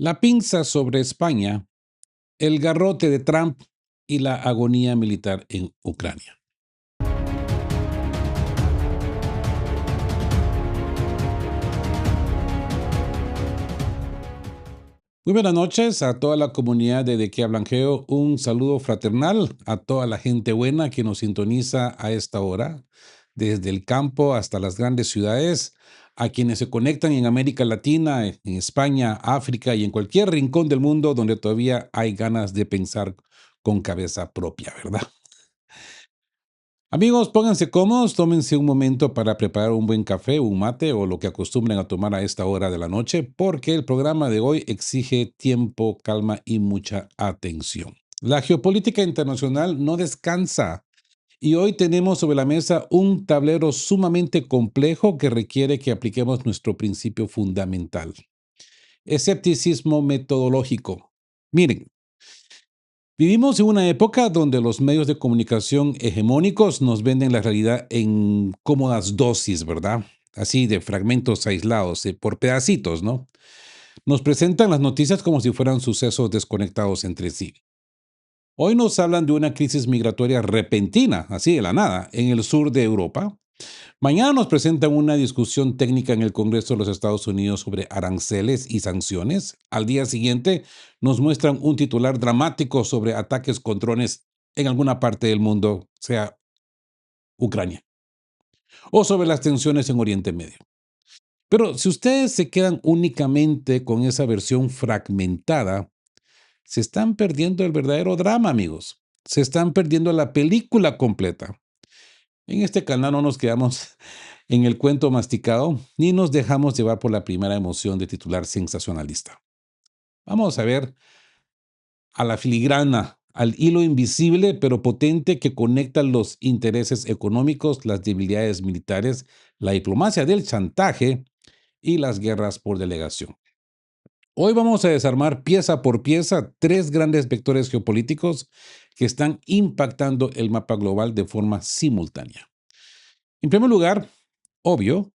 La pinza sobre España, el garrote de Trump y la agonía militar en Ucrania. Muy buenas noches a toda la comunidad de Que Hablan Geo. Un saludo fraternal a toda la gente buena que nos sintoniza a esta hora, desde el campo hasta las grandes ciudades, a quienes se conectan en América Latina, en España, África y en cualquier rincón del mundo donde todavía hay ganas de pensar con cabeza propia, ¿verdad? Amigos, pónganse cómodos, tómense un momento para preparar un buen café, un mate o lo que acostumbren a tomar a esta hora de la noche, porque el programa de hoy exige tiempo, calma y mucha atención. La geopolítica internacional no descansa y hoy tenemos sobre la mesa un tablero sumamente complejo que requiere que apliquemos nuestro principio fundamental: escepticismo metodológico. Miren, vivimos en una época donde los medios de comunicación hegemónicos nos venden la realidad en cómodas dosis, ¿verdad? Así de fragmentos aislados, por pedacitos, ¿no? Nos presentan las noticias como si fueran sucesos desconectados entre sí. Hoy nos hablan de una crisis migratoria repentina, así de la nada, en el sur de Europa. Mañana nos presentan una discusión técnica en el Congreso de los Estados Unidos sobre aranceles y sanciones. Al día siguiente nos muestran un titular dramático sobre ataques con drones en alguna parte del mundo, sea Ucrania, o sobre las tensiones en Oriente Medio. Pero si ustedes se quedan únicamente con esa versión fragmentada, se están perdiendo el verdadero drama, amigos. Se están perdiendo la película completa. En este canal no nos quedamos en el cuento masticado ni nos dejamos llevar por la primera emoción de titular sensacionalista. Vamos a ver a la filigrana, al hilo invisible pero potente que conecta los intereses económicos, las debilidades militares, la diplomacia del chantaje y las guerras por delegación. Hoy vamos a desarmar pieza por pieza tres grandes vectores geopolíticos que están impactando el mapa global de forma simultánea. En primer lugar, obvio,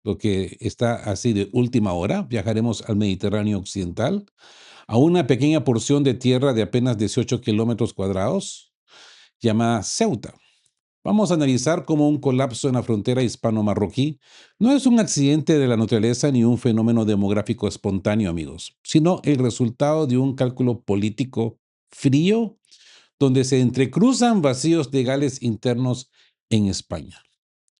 lo que está así de última hora, viajaremos al Mediterráneo occidental, a una pequeña porción de tierra de apenas 18 kilómetros cuadrados, llamada Ceuta. Vamos a analizar cómo un colapso en la frontera hispano-marroquí no es un accidente de la naturaleza ni un fenómeno demográfico espontáneo, amigos, sino el resultado de un cálculo político frío donde se entrecruzan vacíos legales internos en España,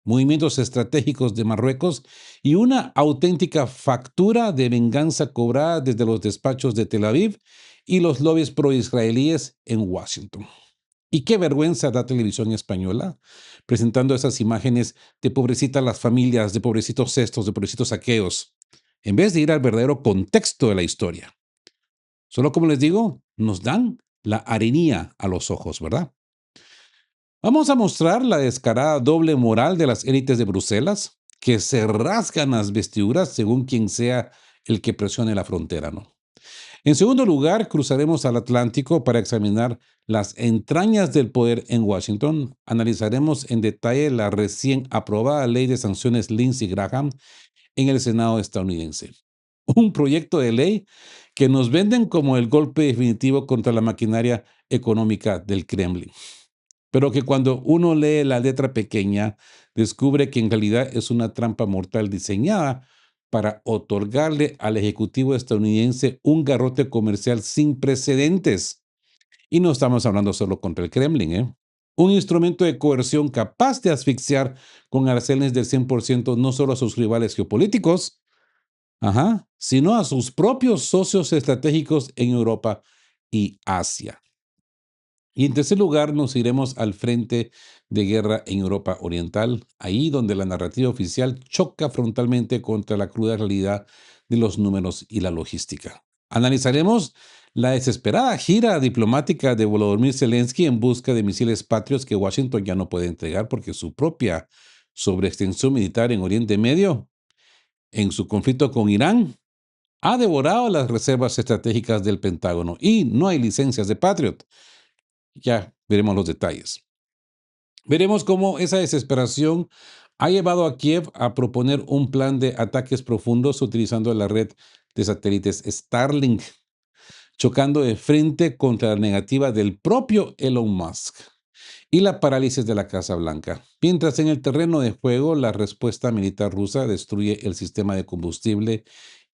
movimientos estratégicos de Marruecos y una auténtica factura de venganza cobrada desde los despachos de Tel Aviv y los lobbies pro-israelíes en Washington. Y qué vergüenza da Televisión Española presentando esas imágenes de pobrecitas las familias, de pobrecitos estos, de pobrecitos saqueos, en vez de ir al verdadero contexto de la historia. Solo como les digo, nos dan la arenilla a los ojos, ¿verdad? Vamos a mostrar la descarada doble moral de las élites de Bruselas, que se rasgan las vestiduras según quien sea el que presione la frontera, ¿no? En segundo lugar, cruzaremos al Atlántico para examinar las entrañas del poder en Washington. Analizaremos en detalle la recién aprobada ley de sanciones Lindsey Graham en el Senado estadounidense. Un proyecto de ley que nos venden como el golpe definitivo contra la maquinaria económica del Kremlin, pero que cuando uno lee la letra pequeña, descubre que en realidad es una trampa mortal diseñada para otorgarle al Ejecutivo estadounidense un garrote comercial sin precedentes. Y no estamos hablando solo contra el Kremlin, ¿eh? Un instrumento de coerción capaz de asfixiar con aranceles del 100% no solo a sus rivales geopolíticos, sino a sus propios socios estratégicos en Europa y Asia. Y en tercer lugar, nos iremos al frente de guerra en Europa Oriental, ahí donde la narrativa oficial choca frontalmente contra la cruda realidad de los números y la logística. Analizaremos la desesperada gira diplomática de Volodymyr Zelensky en busca de misiles patrios que Washington ya no puede entregar porque su propia sobreextensión militar en Oriente Medio, en su conflicto con Irán, ha devorado las reservas estratégicas del Pentágono y no hay licencias de Patriot. Ya veremos los detalles. Veremos cómo esa desesperación ha llevado a Kiev a proponer un plan de ataques profundos utilizando la red de satélites Starlink, chocando de frente contra la negativa del propio Elon Musk y la parálisis de la Casa Blanca. Mientras en el terreno de juego, la respuesta militar rusa destruye el sistema de combustible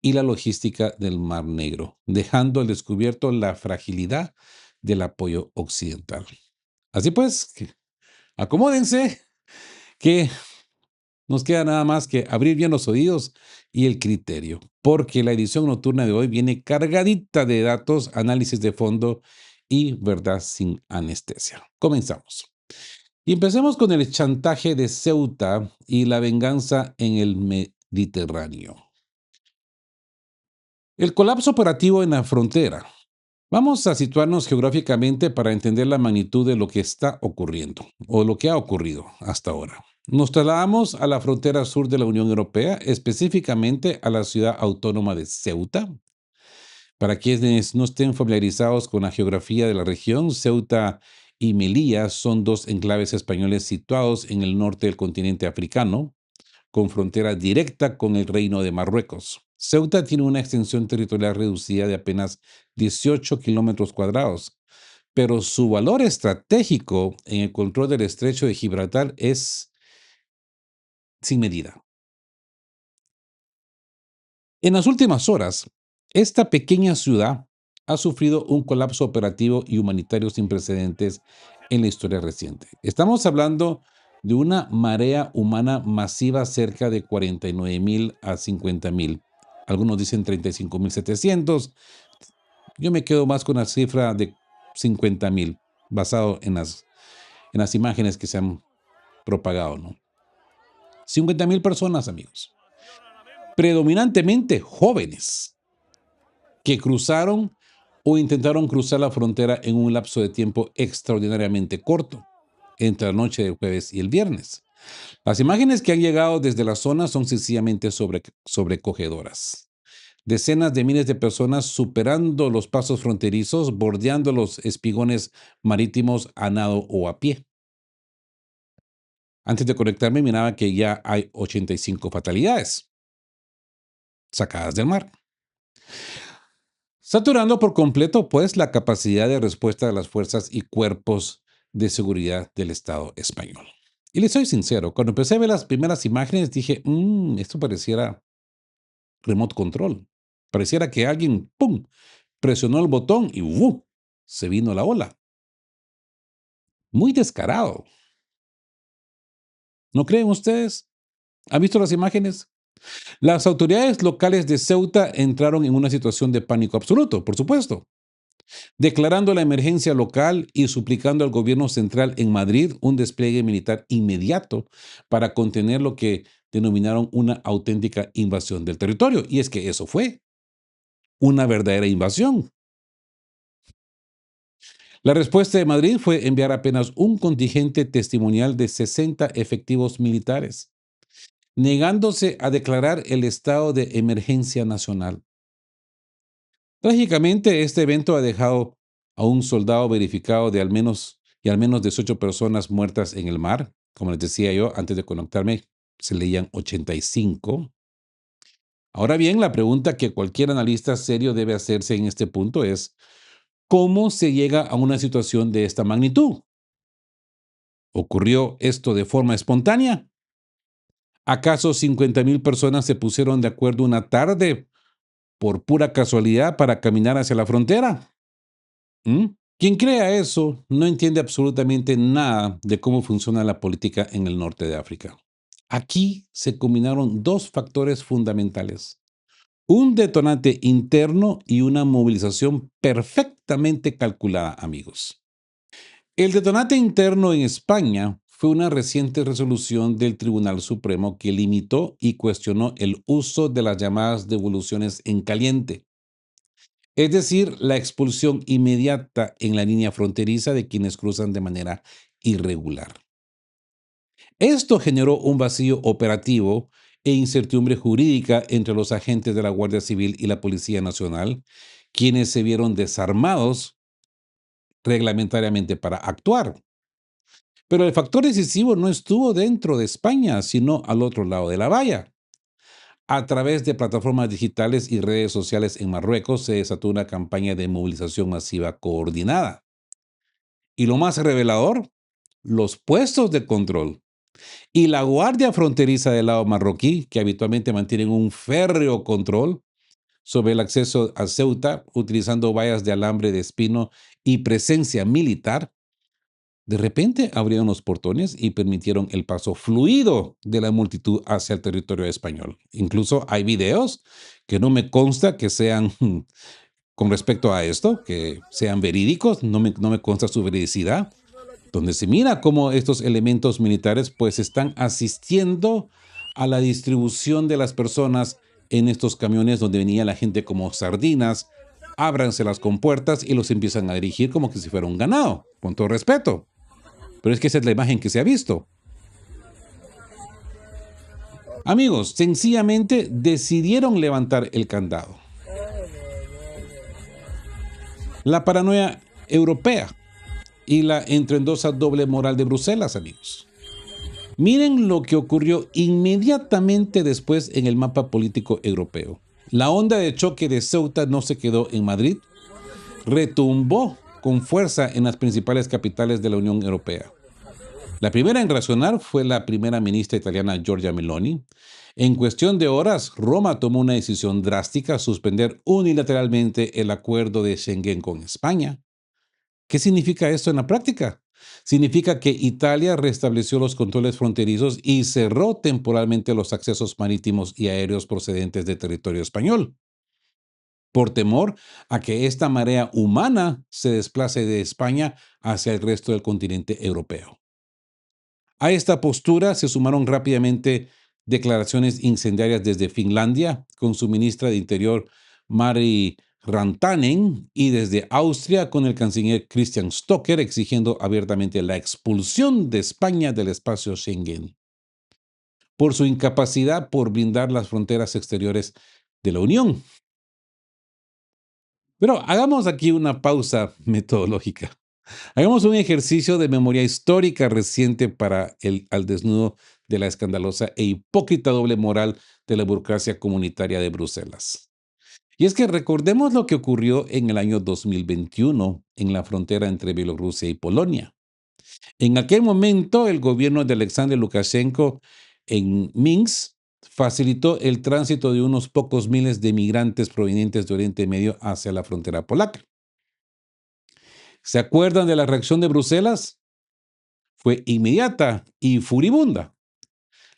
y la logística del Mar Negro, dejando al descubierto la fragilidad del apoyo occidental. Así pues, acomódense, que nos queda nada más que abrir bien los oídos y el criterio, porque la edición nocturna de hoy viene cargadita de datos, análisis de fondo y verdad sin anestesia. Comenzamos. Y empecemos con el chantaje de Ceuta y la venganza en el Mediterráneo. El colapso operativo en la frontera. Vamos a situarnos geográficamente para entender la magnitud de lo que está ocurriendo o lo que ha ocurrido hasta ahora. Nos trasladamos a la frontera sur de la Unión Europea, específicamente a la ciudad autónoma de Ceuta. Para quienes no estén familiarizados con la geografía de la región, Ceuta y Melilla son dos enclaves españoles situados en el norte del continente africano, con frontera directa con el Reino de Marruecos. Ceuta tiene una extensión territorial reducida de apenas 18 kilómetros cuadrados, pero su valor estratégico en el control del estrecho de Gibraltar es sin medida. En las últimas horas, esta pequeña ciudad ha sufrido un colapso operativo y humanitario sin precedentes en la historia reciente. Estamos hablando de una marea humana masiva cerca de 49.000 a 50.000. Algunos dicen 35.700. Yo me quedo más con la cifra de 50.000, basado en las imágenes que se han propagado, ¿no? 50.000 personas, amigos. Predominantemente jóvenes que cruzaron o intentaron cruzar la frontera en un lapso de tiempo extraordinariamente corto, entre la noche del jueves y el viernes. Las imágenes que han llegado desde la zona son sencillamente sobrecogedoras. Decenas de miles de personas superando los pasos fronterizos, bordeando los espigones marítimos a nado o a pie. Antes de conectarme, miraba que ya hay 85 fatalidades sacadas del mar, saturando por completo, pues, la capacidad de respuesta de las fuerzas y cuerpos de seguridad del Estado español. Y les soy sincero, cuando empecé a ver las primeras imágenes dije, esto pareciera remote control. Pareciera que alguien, ¡pum!, presionó el botón y ¡wu!, se vino la ola. Muy descarado. ¿No creen ustedes? ¿Han visto las imágenes? Las autoridades locales de Ceuta entraron en una situación de pánico absoluto, por supuesto, declarando la emergencia local y suplicando al gobierno central en Madrid un despliegue militar inmediato para contener lo que denominaron una auténtica invasión del territorio. Y es que eso fue una verdadera invasión. La respuesta de Madrid fue enviar apenas un contingente testimonial de 60 efectivos militares, negándose a declarar el estado de emergencia nacional. Trágicamente, este evento ha dejado a un soldado verificado de al menos 18 personas muertas en el mar. Como les decía yo, antes de conectarme, se leían 85. Ahora bien, la pregunta que cualquier analista serio debe hacerse en este punto es, ¿cómo se llega a una situación de esta magnitud? ¿Ocurrió esto de forma espontánea? ¿Acaso 50.000 personas se pusieron de acuerdo una tarde por pura casualidad para caminar hacia la frontera? ¿Mm? Quien crea eso no entiende absolutamente nada de cómo funciona la política en el norte de África. Aquí se combinaron dos factores fundamentales: un detonante interno y una movilización perfectamente calculada, amigos. El detonante interno en España fue una reciente resolución del Tribunal Supremo que limitó y cuestionó el uso de las llamadas devoluciones en caliente, es decir, la expulsión inmediata en la línea fronteriza de quienes cruzan de manera irregular. Esto generó un vacío operativo e incertidumbre jurídica entre los agentes de la Guardia Civil y la Policía Nacional, quienes se vieron desarmados reglamentariamente para actuar. Pero el factor decisivo no estuvo dentro de España, sino al otro lado de la valla. A través de plataformas digitales y redes sociales en Marruecos se desató una campaña de movilización masiva coordinada. Y lo más revelador, los puestos de control y la guardia fronteriza del lado marroquí, que habitualmente mantienen un férreo control sobre el acceso a Ceuta, utilizando vallas de alambre de espino y presencia militar, de repente abrieron los portones y permitieron el paso fluido de la multitud hacia el territorio español. Incluso hay videos que no me consta que sean, con respecto a esto, que sean verídicos, no me consta su veridicidad, donde se mira cómo estos elementos militares pues están asistiendo a la distribución de las personas en estos camiones donde venía la gente como sardinas, ábranse las compuertas y los empiezan a dirigir como que si fuera un ganado, con todo respeto. Pero es que esa es la imagen que se ha visto. Amigos, sencillamente decidieron levantar el candado. La paranoia europea y la entrendosa doble moral de Bruselas, amigos. Miren lo que ocurrió inmediatamente después en el mapa político europeo. La onda de choque de Ceuta no se quedó en Madrid, retumbó con fuerza en las principales capitales de la Unión Europea. La primera en reaccionar fue la primera ministra italiana Giorgia Meloni. En cuestión de horas, Roma tomó una decisión drástica: suspender unilateralmente el acuerdo de Schengen con España. ¿Qué significa esto en la práctica? Significa que Italia restableció los controles fronterizos y cerró temporalmente los accesos marítimos y aéreos procedentes de territorio español, por temor a que esta marea humana se desplace de España hacia el resto del continente europeo. A esta postura se sumaron rápidamente declaraciones incendiarias desde Finlandia, con su ministra de Interior Mari Rantanen, y desde Austria, con el canciller Christian Stocker, exigiendo abiertamente la expulsión de España del espacio Schengen por su incapacidad por blindar las fronteras exteriores de la Unión. Pero hagamos aquí una pausa metodológica. Hagamos un ejercicio de memoria histórica reciente para el al desnudo de la escandalosa e hipócrita doble moral de la burocracia comunitaria de Bruselas. Y es que recordemos lo que ocurrió en el año 2021 en la frontera entre Bielorrusia y Polonia. En aquel momento, el gobierno de Alexander Lukashenko en Minsk facilitó el tránsito de unos pocos miles de migrantes provenientes de Oriente Medio hacia la frontera polaca. ¿Se acuerdan de la reacción de Bruselas? Fue inmediata y furibunda.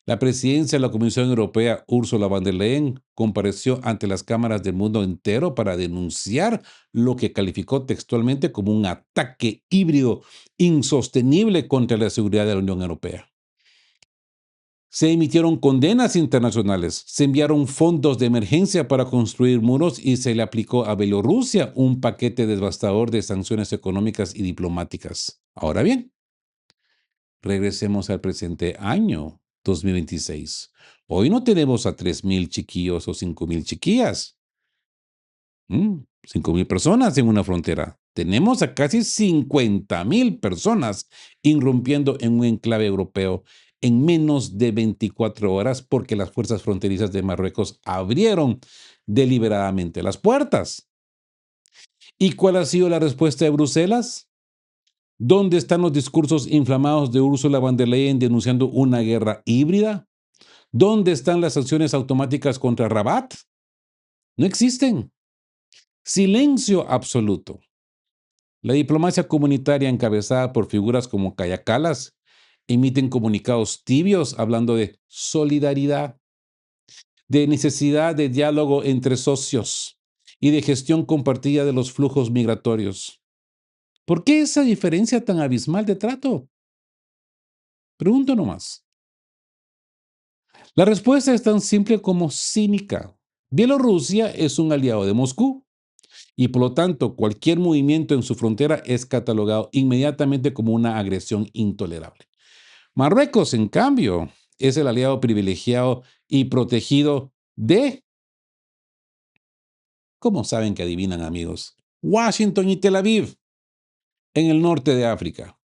La presidencia de la Comisión Europea, Ursula von der Leyen, compareció ante las cámaras del mundo entero para denunciar lo que calificó textualmente como un ataque híbrido insostenible contra la seguridad de la Unión Europea. Se emitieron condenas internacionales, se enviaron fondos de emergencia para construir muros y se le aplicó a Bielorrusia un paquete devastador de sanciones económicas y diplomáticas. Ahora bien, regresemos al presente año 2026. Hoy no tenemos a 3,000 chiquillos o 5,000 chiquillas. 5,000 personas en una frontera. Tenemos a casi 50,000 personas irrumpiendo en un enclave europeo en menos de 24 horas porque las fuerzas fronterizas de Marruecos abrieron deliberadamente las puertas. ¿Y cuál ha sido la respuesta de Bruselas? ¿Dónde están los discursos inflamados de Ursula von der Leyen denunciando una guerra híbrida? ¿Dónde están las sanciones automáticas contra Rabat? No existen. Silencio absoluto. La diplomacia comunitaria encabezada por figuras como Kaja Kallas emiten comunicados tibios hablando de solidaridad, de necesidad de diálogo entre socios y de gestión compartida de los flujos migratorios. ¿Por qué esa diferencia tan abismal de trato? Pregunto nomás. La respuesta es tan simple como cínica. Bielorrusia es un aliado de Moscú y por lo tanto cualquier movimiento en su frontera es catalogado inmediatamente como una agresión intolerable. Marruecos, en cambio, es el aliado privilegiado y protegido de, ¿cómo saben que adivinan, amigos? Washington y Tel Aviv, en el norte de África.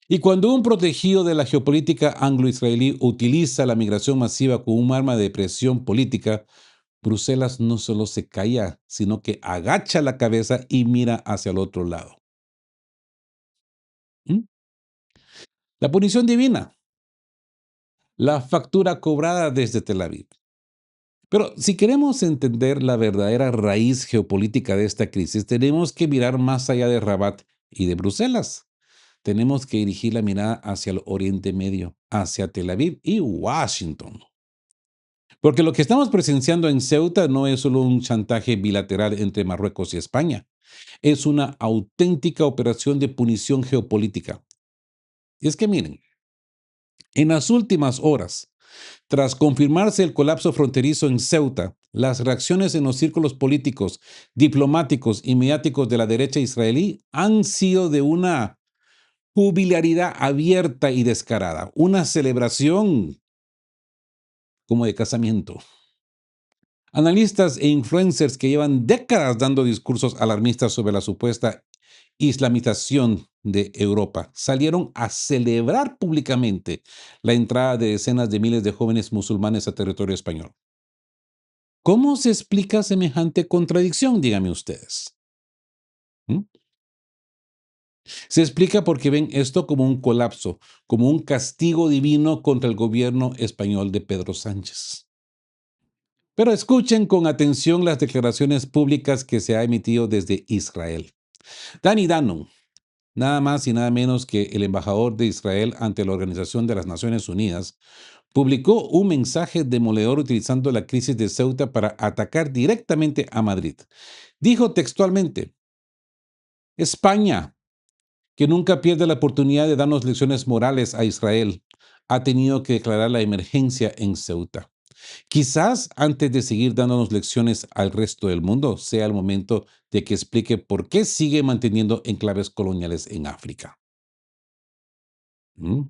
Y cuando un protegido de la geopolítica anglo-israelí utiliza la migración masiva como un arma de presión política, Bruselas no solo se calla, sino que agacha la cabeza y mira hacia el otro lado. ¿Mm? La punición divina, la factura cobrada desde Tel Aviv. Pero si queremos entender la verdadera raíz geopolítica de esta crisis, tenemos que mirar más allá de Rabat y de Bruselas. Tenemos que dirigir la mirada hacia el Oriente Medio, hacia Tel Aviv y Washington. Porque lo que estamos presenciando en Ceuta no es solo un chantaje bilateral entre Marruecos y España, es una auténtica operación de punición geopolítica. Y es que miren, en las últimas horas, tras confirmarse el colapso fronterizo en Ceuta, las reacciones en los círculos políticos, diplomáticos y mediáticos de la derecha israelí han sido de una jubilaridad abierta y descarada, una celebración como de casamiento. Analistas e influencers que llevan décadas dando discursos alarmistas sobre la supuesta islamización de Europa salieron a celebrar públicamente la entrada de decenas de miles de jóvenes musulmanes a territorio español. ¿Cómo se explica semejante contradicción? Díganme ustedes. ¿Mm? Se explica porque ven esto como un colapso, como un castigo divino contra el gobierno español de Pedro Sánchez. Pero escuchen con atención las declaraciones públicas que se ha emitido desde Israel. Danny Danon, nada más y nada menos que el embajador de Israel ante la Organización de las Naciones Unidas, publicó un mensaje demoledor utilizando la crisis de Ceuta para atacar directamente a Madrid. Dijo textualmente, España, que nunca pierde la oportunidad de darnos lecciones morales a Israel, ha tenido que declarar la emergencia en Ceuta. Quizás antes de seguir dándonos lecciones al resto del mundo, sea el momento de que explique por qué sigue manteniendo enclaves coloniales en África. ¿Mm?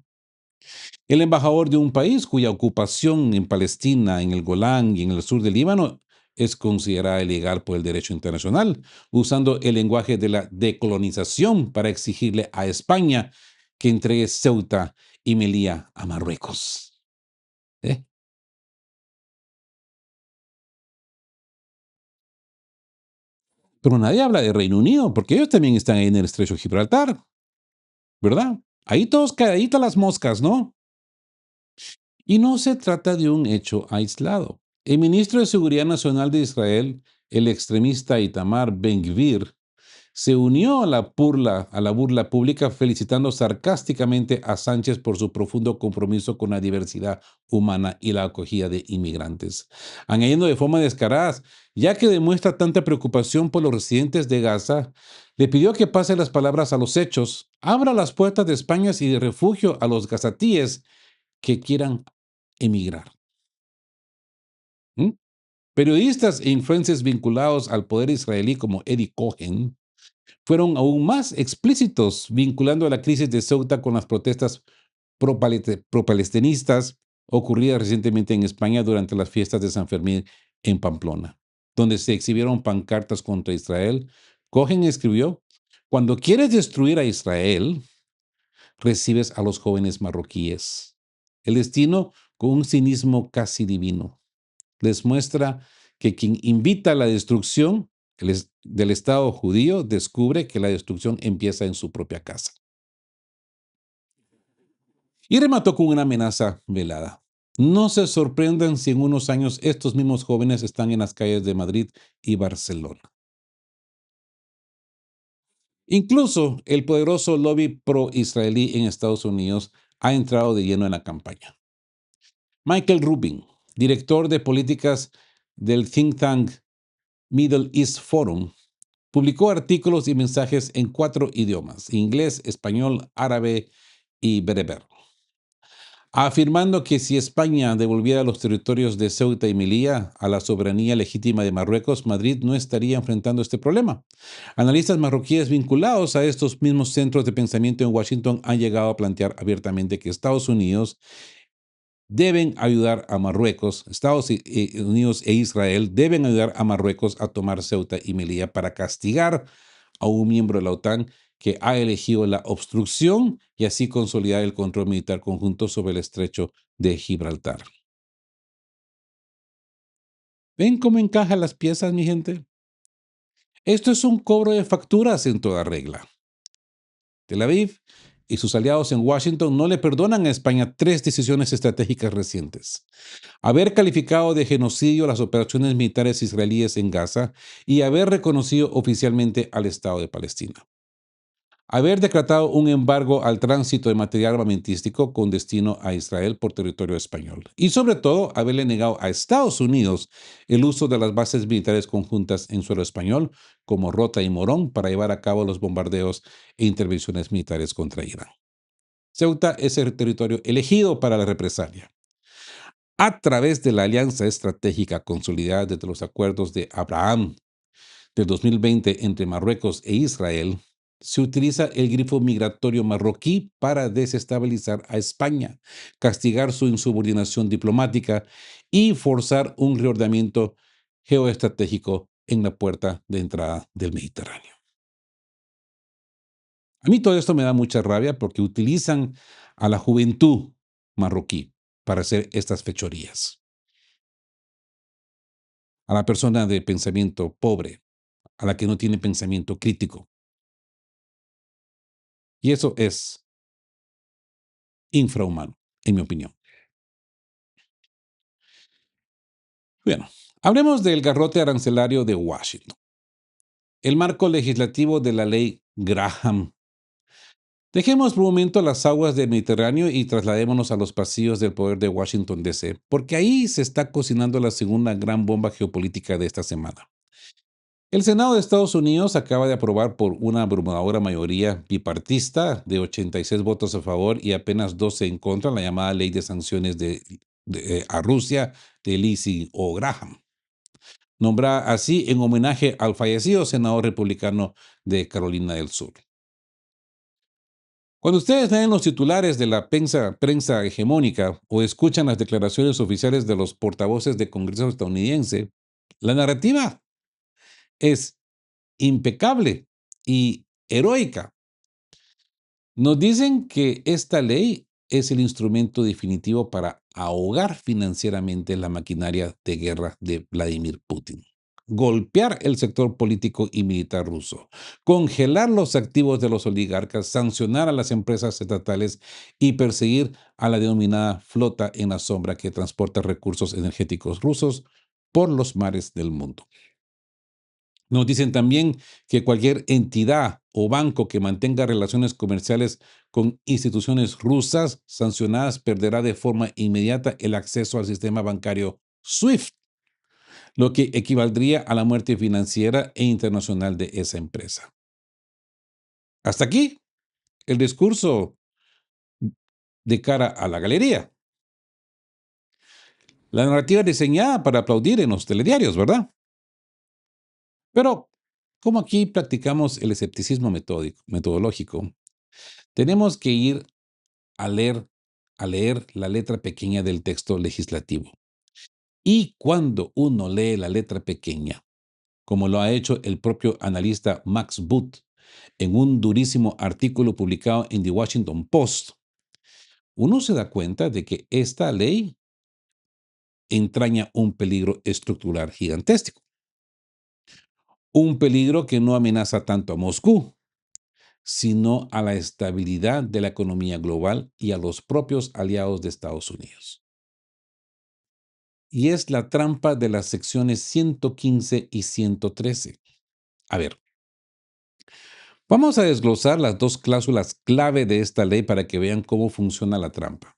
El embajador de un país cuya ocupación en Palestina, en el Golán y en el sur del Líbano es considerada ilegal por el derecho internacional, usando el lenguaje de la decolonización para exigirle a España que entregue Ceuta y Melilla a Marruecos. ¿Eh? Pero nadie habla de Reino Unido, porque ellos también están ahí en el estrecho de Gibraltar, ¿verdad? Ahí todos calladitas las moscas, ¿no? Y no se trata de un hecho aislado. El ministro de Seguridad Nacional de Israel, el extremista Itamar Ben-Gvir, se unió a la burla pública felicitando sarcásticamente a Sánchez por su profundo compromiso con la diversidad humana y la acogida de inmigrantes, añadiendo de forma descarada, ya que demuestra tanta preocupación por los residentes de Gaza, le pidió que pase las palabras a los hechos, abra las puertas de España y de refugio a los gazatíes que quieran emigrar. ¿Mm? Periodistas e influencers vinculados al poder israelí como Eddie Cohen fueron aún más explícitos vinculando la crisis de Ceuta con las protestas pro-palestinistas ocurridas recientemente en España durante las fiestas de San Fermín en Pamplona, donde se exhibieron pancartas contra Israel. Cohen escribió, cuando quieres destruir a Israel, recibes a los jóvenes marroquíes. El destino con un cinismo casi divino les muestra que quien invita a la destrucción del Estado judío descubre que la destrucción empieza en su propia casa. Y remató con una amenaza velada. No se sorprendan si en unos años estos mismos jóvenes están en las calles de Madrid y Barcelona. Incluso el poderoso lobby pro-israelí en Estados Unidos ha entrado de lleno en la campaña. Michael Rubin, director de políticas del think tank Middle East Forum, publicó artículos y mensajes en 4 idiomas, inglés, español, árabe y bereber, afirmando que si España devolviera los territorios de Ceuta y Melilla a la soberanía legítima de Marruecos, Madrid no estaría enfrentando este problema. Analistas marroquíes vinculados a estos mismos centros de pensamiento en Washington han llegado a plantear abiertamente que Estados Unidos deben ayudar a Marruecos, Estados Unidos e Israel deben ayudar a Marruecos a tomar Ceuta y Melilla para castigar a un miembro de la OTAN que ha elegido la obstrucción y así consolidar el control militar conjunto sobre el estrecho de Gibraltar. ¿Ven cómo encajan las piezas, mi gente? Esto es un cobro de facturas en toda regla. Tel Aviv y sus aliados en Washington no le perdonan a España tres decisiones estratégicas recientes: haber calificado de genocidio las operaciones militares israelíes en Gaza y haber reconocido oficialmente al Estado de Palestina; haber decretado un embargo al tránsito de material armamentístico con destino a Israel por territorio español; y sobre todo, haberle negado a Estados Unidos el uso de las bases militares conjuntas en suelo español como Rota y Morón para llevar a cabo los bombardeos e intervenciones militares contra Irán. Ceuta es el territorio elegido para la represalia. A través de la alianza estratégica consolidada desde los acuerdos de Abraham del 2020 entre Marruecos e Israel, se utiliza el grifo migratorio marroquí para desestabilizar a España, castigar su insubordinación diplomática y forzar un reordenamiento geoestratégico en la puerta de entrada del Mediterráneo. A mí todo esto me da mucha rabia porque utilizan a la juventud marroquí para hacer estas fechorías. A la persona de pensamiento pobre, a la que no tiene pensamiento crítico. Y eso es infrahumano, en mi opinión. Bueno, hablemos del garrote arancelario de Washington, el marco legislativo de la ley Graham. Dejemos por un momento las aguas del Mediterráneo y trasladémonos a los pasillos del poder de Washington, D.C., porque ahí se está cocinando la segunda gran bomba geopolítica de esta semana. El Senado de Estados Unidos acaba de aprobar por una abrumadora mayoría bipartista de 86 votos a favor y apenas 12 en contra la llamada ley de sanciones a Rusia de Lindsey Graham, nombrada así en homenaje al fallecido senador republicano de Carolina del Sur. Cuando ustedes leen los titulares de la prensa hegemónica o escuchan las declaraciones oficiales de los portavoces del Congreso estadounidense, la narrativa es impecable y heroica. Nos dicen que esta ley es el instrumento definitivo para ahogar financieramente la maquinaria de guerra de Vladimir Putin, golpear el sector político y militar ruso, congelar los activos de los oligarcas, sancionar a las empresas estatales y perseguir a la denominada flota en la sombra que transporta recursos energéticos rusos por los mares del mundo. Nos dicen también que cualquier entidad o banco que mantenga relaciones comerciales con instituciones rusas sancionadas perderá de forma inmediata el acceso al sistema bancario SWIFT, lo que equivaldría a la muerte financiera e internacional de esa empresa. Hasta aquí el discurso de cara a la galería. La narrativa diseñada para aplaudir en los telediarios, ¿verdad? Pero, como aquí practicamos el escepticismo metodológico, tenemos que ir a leer la letra pequeña del texto legislativo. Y cuando uno lee la letra pequeña, como lo ha hecho el propio analista Max Boot en un durísimo artículo publicado en The Washington Post, uno se da cuenta de que esta ley entraña un peligro estructural gigantesco. Un peligro que no amenaza tanto a Moscú, sino a la estabilidad de la economía global y a los propios aliados de Estados Unidos. Y es la trampa de las secciones 115 y 113. A ver, vamos a desglosar las dos cláusulas clave de esta ley para que vean cómo funciona la trampa.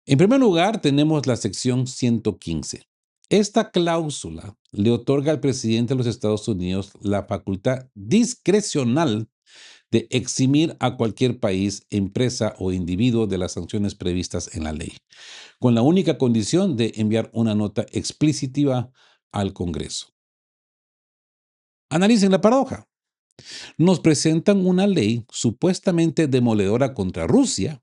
En primer lugar, tenemos la sección 115. Esta cláusula le otorga al presidente de los Estados Unidos la facultad discrecional de eximir a cualquier país, empresa o individuo de las sanciones previstas en la ley, con la única condición de enviar una nota explícita al Congreso. Analicen la paradoja. Nos presentan una ley supuestamente demoledora contra Rusia,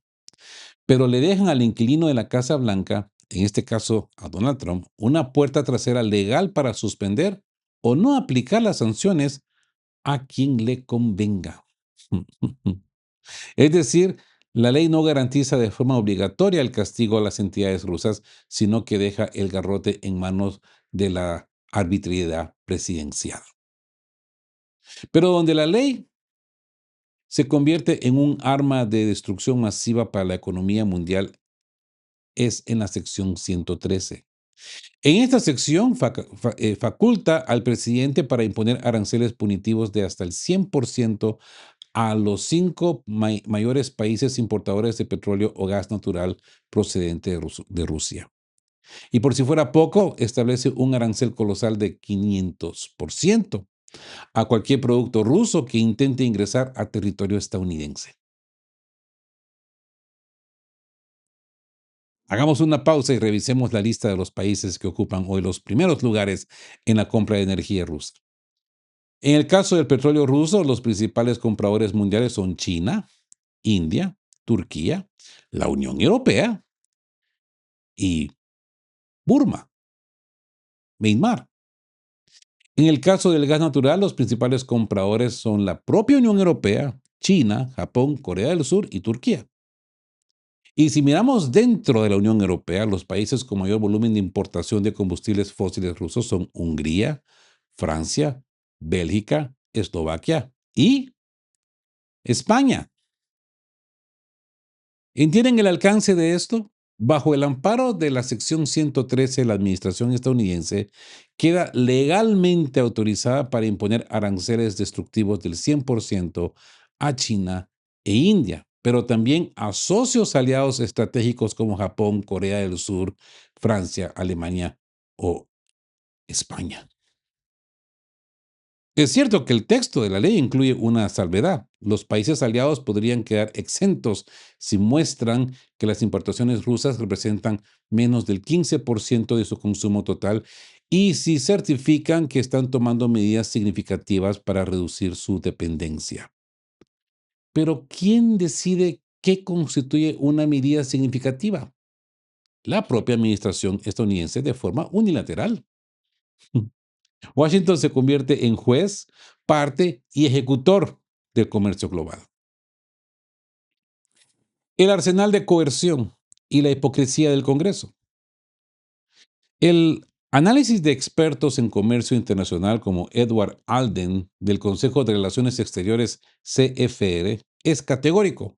pero le dejan al inquilino de la Casa Blanca, en este caso a Donald Trump, una puerta trasera legal para suspender o no aplicar las sanciones a quien le convenga. Es decir, la ley no garantiza de forma obligatoria el castigo a las entidades rusas, sino que deja el garrote en manos de la arbitrariedad presidencial. Pero donde la ley se convierte en un arma de destrucción masiva para la economía mundial es en la sección 113. En esta sección faculta al presidente para imponer aranceles punitivos de hasta el 100% a los cinco mayores países importadores de petróleo o gas natural procedente de Rusia. Y por si fuera poco, establece un arancel colosal de 500% a cualquier producto ruso que intente ingresar a territorio estadounidense. Hagamos una pausa y revisemos la lista de los países que ocupan hoy los primeros lugares en la compra de energía rusa. En el caso del petróleo ruso, los principales compradores mundiales son China, India, Turquía, la Unión Europea y Burma, Myanmar. En el caso del gas natural, los principales compradores son la propia Unión Europea, China, Japón, Corea del Sur y Turquía. Y si miramos dentro de la Unión Europea, los países con mayor volumen de importación de combustibles fósiles rusos son Hungría, Francia, Bélgica, Eslovaquia y España. ¿Entienden el alcance de esto? Bajo el amparo de la sección 113, la administración estadounidense queda legalmente autorizada para imponer aranceles destructivos del 100% a China e India, pero también a socios aliados estratégicos como Japón, Corea del Sur, Francia, Alemania o España. Es cierto que el texto de la ley incluye una salvedad. Los países aliados podrían quedar exentos si muestran que las importaciones rusas representan menos del 15% de su consumo total y si certifican que están tomando medidas significativas para reducir su dependencia. Pero ¿quién decide qué constituye una medida significativa? La propia administración estadounidense de forma unilateral. Washington se convierte en juez, parte y ejecutor del comercio global. El arsenal de coerción y la hipocresía del Congreso. El análisis de expertos en comercio internacional como Edward Alden del Consejo de Relaciones Exteriores CFR es categórico.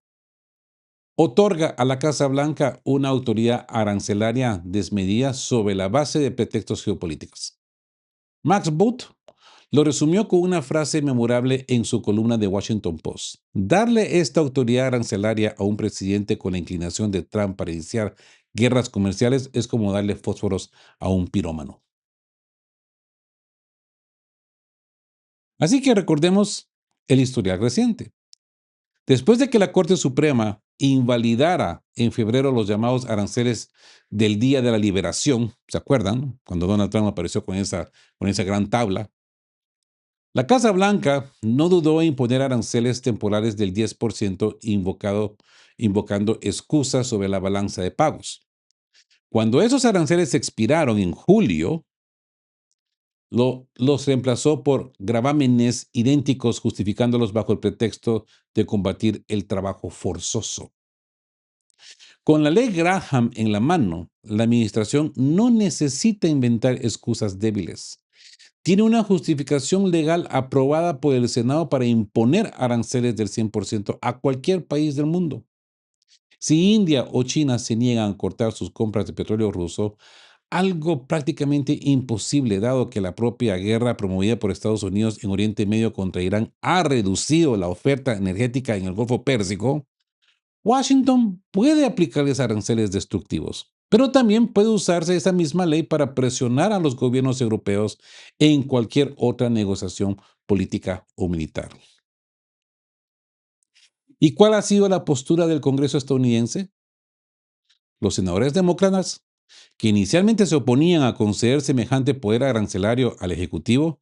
Otorga a la Casa Blanca una autoridad arancelaria desmedida sobre la base de pretextos geopolíticos. Max Boot lo resumió con una frase memorable en su columna de Washington Post. Darle esta autoridad arancelaria a un presidente con la inclinación de Trump para iniciar guerras comerciales es como darle fósforos a un pirómano. Así que recordemos el historial reciente. Después de que la Corte Suprema invalidara en febrero los llamados aranceles del Día de la Liberación, ¿se acuerdan? Cuando Donald Trump apareció con esa gran tabla. La Casa Blanca no dudó en imponer aranceles temporales del 10% invocando excusas sobre la balanza de pagos. Cuando esos aranceles expiraron en julio, los reemplazó por gravámenes idénticos justificándolos bajo el pretexto de combatir el trabajo forzoso. Con la ley Graham en la mano, la administración no necesita inventar excusas débiles. Tiene una justificación legal aprobada por el Senado para imponer aranceles del 100% a cualquier país del mundo. Si India o China se niegan a cortar sus compras de petróleo ruso, algo prácticamente imposible dado que la propia guerra promovida por Estados Unidos en Oriente Medio contra Irán ha reducido la oferta energética en el Golfo Pérsico, Washington puede aplicarles aranceles destructivos, pero también puede usarse esa misma ley para presionar a los gobiernos europeos en cualquier otra negociación política o militar. ¿Y cuál ha sido la postura del Congreso estadounidense? Los senadores demócratas, que inicialmente se oponían a conceder semejante poder arancelario al Ejecutivo,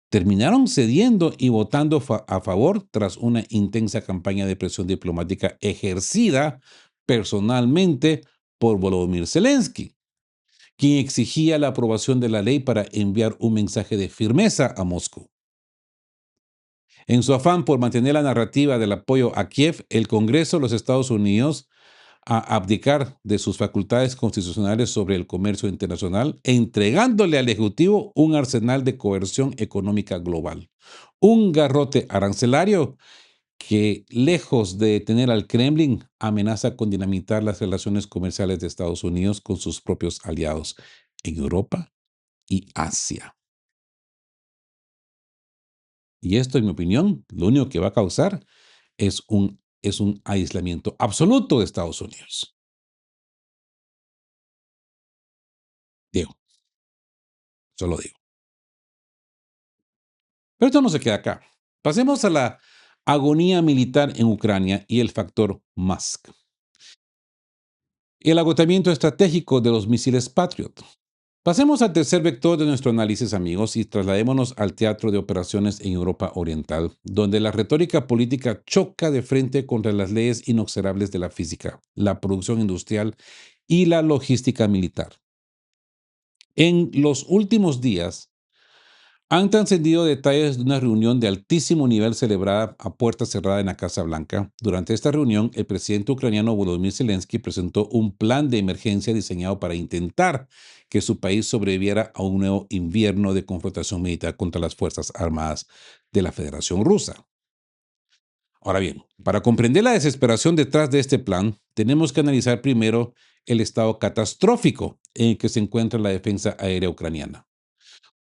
terminaron cediendo y votando a favor tras una intensa campaña de presión diplomática ejercida personalmente por Volodymyr Zelensky, quien exigía la aprobación de la ley para enviar un mensaje de firmeza a Moscú. En su afán por mantener la narrativa del apoyo a Kiev, el Congreso de los Estados Unidos a abdicar de sus facultades constitucionales sobre el comercio internacional, entregándole al Ejecutivo un arsenal de coerción económica global. Un garrote arancelario que, lejos de detener al Kremlin, amenaza con dinamitar las relaciones comerciales de Estados Unidos con sus propios aliados en Europa y Asia. Y esto, en mi opinión, lo único que va a causar es un aislamiento absoluto de Estados Unidos. Digo, solo digo. Pero esto no se queda acá. Pasemos a la agonía militar en Ucrania y el factor Musk. El agotamiento estratégico de los misiles Patriot. Pasemos al tercer vector de nuestro análisis, amigos, y trasladémonos al teatro de operaciones en Europa Oriental, donde la retórica política choca de frente contra las leyes inexorables de la física, la producción industrial y la logística militar. En los últimos días, han trascendido detalles de una reunión de altísimo nivel celebrada a puerta cerrada en la Casa Blanca. Durante esta reunión, el presidente ucraniano Volodymyr Zelensky presentó un plan de emergencia diseñado para intentar que su país sobreviviera a un nuevo invierno de confrontación militar contra las Fuerzas Armadas de la Federación Rusa. Ahora bien, para comprender la desesperación detrás de este plan, tenemos que analizar primero el estado catastrófico en el que se encuentra la defensa aérea ucraniana.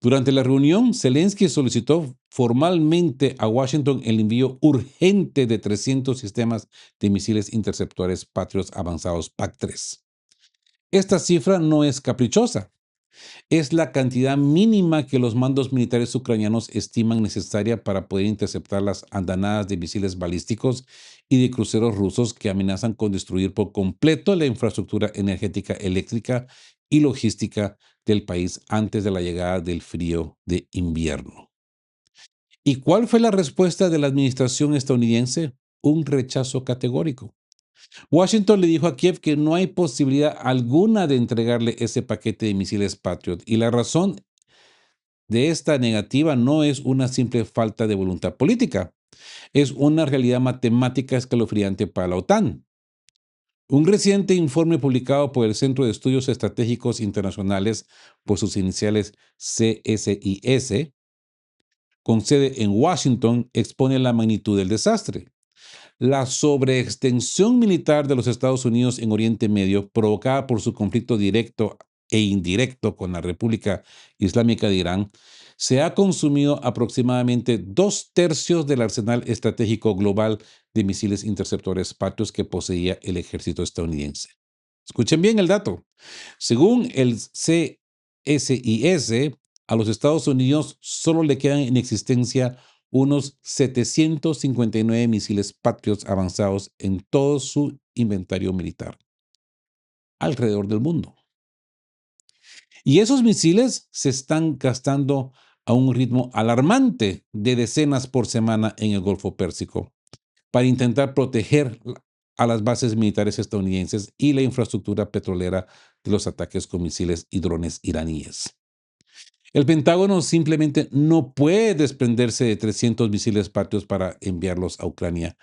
Durante la reunión, Zelensky solicitó formalmente a Washington el envío urgente de 300 sistemas de misiles interceptores Patriot avanzados PAC-3. Esta cifra no es caprichosa, es la cantidad mínima que los mandos militares ucranianos estiman necesaria para poder interceptar las andanadas de misiles balísticos y de cruceros rusos que amenazan con destruir por completo la infraestructura energética eléctrica y logística del país antes de la llegada del frío de invierno. ¿Y cuál fue la respuesta de la administración estadounidense? Un rechazo categórico. Washington le dijo a Kiev que no hay posibilidad alguna de entregarle ese paquete de misiles Patriot, y la razón de esta negativa no es una simple falta de voluntad política, es una realidad matemática escalofriante para la OTAN. Un reciente informe publicado por el Centro de Estudios Estratégicos Internacionales, por sus iniciales CSIS, con sede en Washington, expone la magnitud del desastre. La sobreextensión militar de los Estados Unidos en Oriente Medio, provocada por su conflicto directo e indirecto con la República Islámica de Irán, se ha consumido aproximadamente 2/3 del arsenal estratégico global de misiles interceptores Patriot que poseía el ejército estadounidense. Escuchen bien el dato. Según el CSIS, a los Estados Unidos solo le quedan en existencia unos 759 misiles Patriot avanzados en todo su inventario militar alrededor del mundo. Y esos misiles se están gastando a un ritmo alarmante de decenas por semana en el Golfo Pérsico para intentar proteger a las bases militares estadounidenses y la infraestructura petrolera de los ataques con misiles y drones iraníes. El Pentágono simplemente no puede desprenderse de 300 misiles Patriot para enviarlos a Ucrania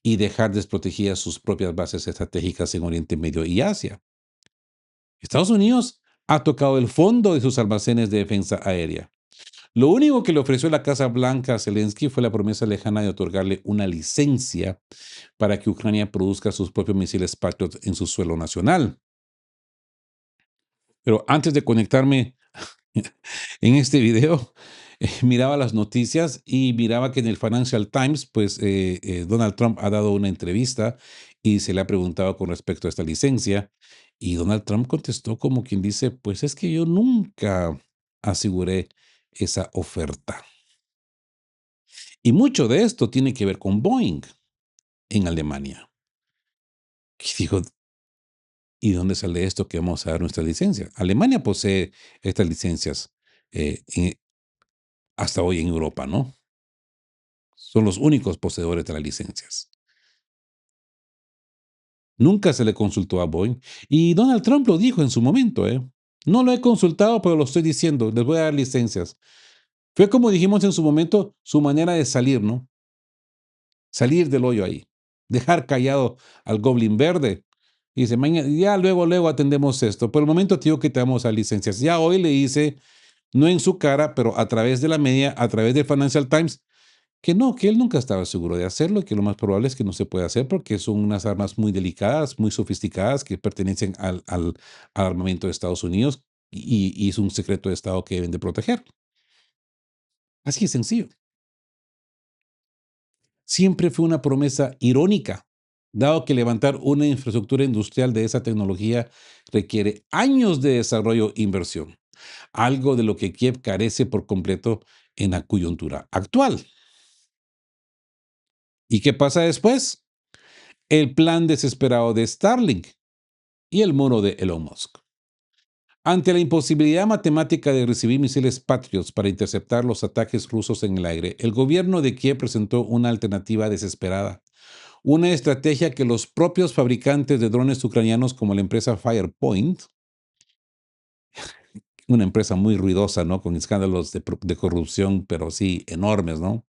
y dejar desprotegidas sus propias bases estratégicas en Oriente Medio y Asia. Estados Unidos ha tocado el fondo de sus almacenes de defensa aérea. Lo único que le ofreció la Casa Blanca a Zelensky fue la promesa lejana de otorgarle una licencia para que Ucrania produzca sus propios misiles Patriot en su suelo nacional. Pero antes de conectarme en este video, miraba las noticias y miraba que en el Financial Times, pues Donald Trump ha dado una entrevista y se le ha preguntado con respecto a esta licencia. Y Donald Trump contestó como quien dice, pues es que yo nunca aseguré esa oferta. Y mucho de esto tiene que ver con Boeing en Alemania. Y digo, ¿y dónde sale esto que vamos a dar nuestra licencia? Alemania posee estas licencias hasta hoy en Europa, ¿no? Son los únicos poseedores de las licencias. Nunca se le consultó a Boeing. Y Donald Trump lo dijo en su momento, ¿eh? No lo he consultado, pero lo estoy diciendo, les voy a dar licencias. Fue como dijimos en su momento, su manera de salir, ¿no? salir del hoyo ahí, dejar callado al Goblin Verde. Y dice, mañana, ya luego atendemos esto. Por el momento, tío, que te vamos a licencias. Ya hoy le hice, no en su cara, pero a través de la media, a través de Financial Times, que no, que él nunca estaba seguro de hacerlo, que lo más probable es que no se pueda hacer porque son unas armas muy delicadas, muy sofisticadas, que pertenecen al armamento de Estados Unidos y es un secreto de Estado que deben de proteger. Así es sencillo. Siempre fue una promesa irónica, dado que levantar una infraestructura industrial de esa tecnología requiere años de desarrollo e inversión, algo de lo que Kiev carece por completo en la coyuntura actual. ¿Y qué pasa después? El plan desesperado de Starlink y el muro de Elon Musk. Ante la imposibilidad matemática de recibir misiles Patriots para interceptar los ataques rusos en el aire, el gobierno de Kiev presentó una alternativa desesperada, una estrategia que los propios fabricantes de drones ucranianos como la empresa Firepoint, una empresa muy ruidosa, ¿no? Con escándalos de corrupción, pero sí enormes, ¿no?